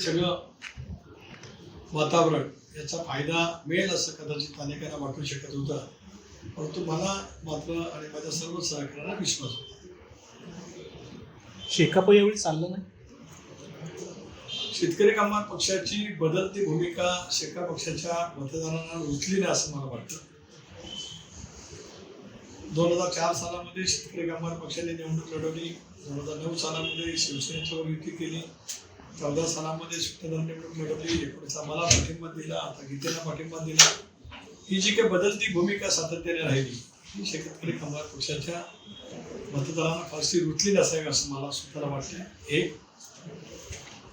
सगळं वातावरण याचा फायदा मिळेल असं कदाचित अनेकांना वाटू शकत होतं, परंतु मला मात्र आणि माझ्या सर्व सहकाऱ्यांना विश्वास होता. शेकाप यावेळी चाललं नाही. शेतकरी कामगार पक्षाची बदलती भूमिका शेका पक्षाच्या मतदारांना रुचली नाही असं मला वाटतं. 2004 सालामध्ये शेतकरी कामगार पक्षाने निवडणूक लढवली, 2009 सालामध्ये शिवसेनेच्यावर युती केली, 14 सालामध्ये सुट्टेदार निवडणूक लढवली, 19 मला पाठिंबा दिला, आता गीतेला पाठिंबा दिला. ही जी काही बदलती भूमिका सातत्याने राहिली ही शेतकरी कामगार पक्षाच्या मतदारांना फारशी रुचली नसावी असं मला स्वतःला वाटतं. एक,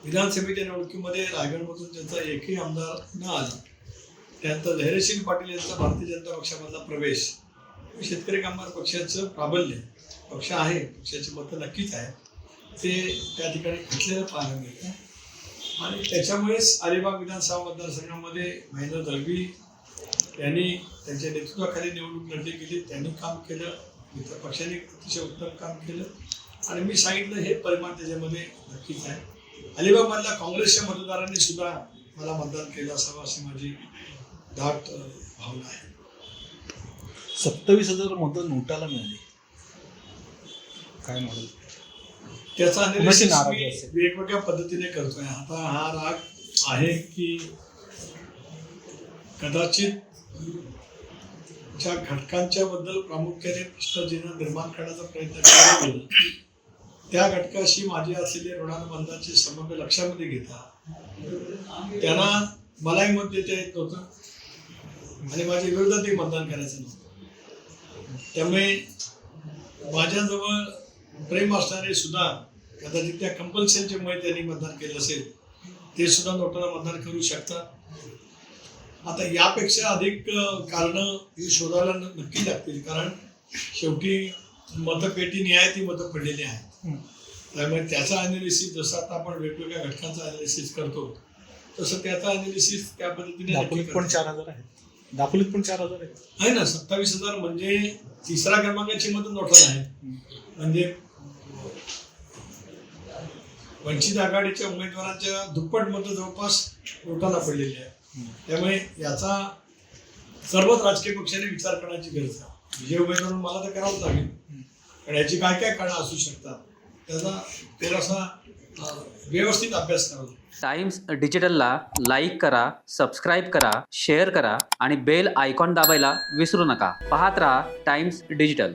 विधानसभेच्या निवडणुकीमध्ये रायगडमधून ज्यांचा एकही आमदार न आला, त्यानंतर धैर्यशील पाटील यांचा भारतीय जनता पक्षामधला प्रवेश, शेतकरी कामगार पक्षाचं प्राबल्य, पक्ष आहे, पक्षाची मतं नक्कीच आहे, ते त्या ठिकाणी घेतलेलं पाहायला मिळतं. आणि त्याच्यामुळेच अलिबाग विधानसभा मतदारसंघामध्ये महेंद्र दळवी यांनी त्यांच्या नेतृत्वाखाली निवडणूक लढली गेली, त्यांनी काम केलं, मित्र पक्षाने अतिशय उत्तम काम केलं आणि मी सांगितलं हे परिमाण त्याच्यामध्ये नक्कीच आहे. अलिबागमधल्या काँग्रेसच्या मतदारांनी सुद्धा मला मतदान केलं असावं अशी माझी दाट भावना आहे. 27,000 मतं नोटाला मिळाली, काय म्हणाल? त्याचा कुणाची अनालिसिस नाराजी मी असेल? वेगवेगळ्या पद्धतीने करतोय. आता हा राग आहे की कदाचित ज्या घटकांच्या बद्दल प्रामुख्याने प्रश्न निर्माण करण्याचा प्रयत्न केला गेला त्या घटकाशी माझी असलेली ऋणानुबंधाचे संबंध लक्षामध्ये घेता त्यांना मलाही मत देता येत नव्हतं आणि माझ्या विरोधातही मतदान करायचं नव्हतं. त्यामुळे माझ्याजवळ प्रेम असणारे सुद्धा कदाचित त्या कंपल्शनच्यामुळे त्यांनी मतदान केलं असेल, ते सुद्धा नोटाला मतदान करू शकतात. आता यापेक्षा अधिक कारणं ही शोधायला नक्की लागतील, कारण शेवटी मतपेटी न्याय ती मतं पडलेली आहेत. त्यामुळे त्याचा अनालिसिस जसं आता आपण वेगवेगळ्या घटकांचा अनालिसिस करतो तसं त्याचा अनालिसिस त्या पद्धतीने दापोलीत पण 4,000 आहेत. दापोलीत पण 4,000 आहेत. आहे ना. 27,000 म्हणजे तिसऱ्या क्रमांकाची मतं नोटाला आहेत. म्हणजे वंचित आघाडीच्या उमेदवारांच्या दुप्पट मतं जवळपास नोटाला पडलेली आहे. त्यामुळे याचा सर्वच राजकीय पक्षांनी विचार करण्याची गरज आहे. जे उमेदवार मला तर करावंच लागेल, कारण याची काय काय कारणं असू शकतात त्याचा थोडासा व्यवस्थित अभ्यास करावा. टाइम्स डिजिटलला लाईक करा, सबस्क्राईब करा, शेअर करा आणि बेल आयकॉन दाबायला विसरू नका. पाहत रहा टाइम्स डिजिटल.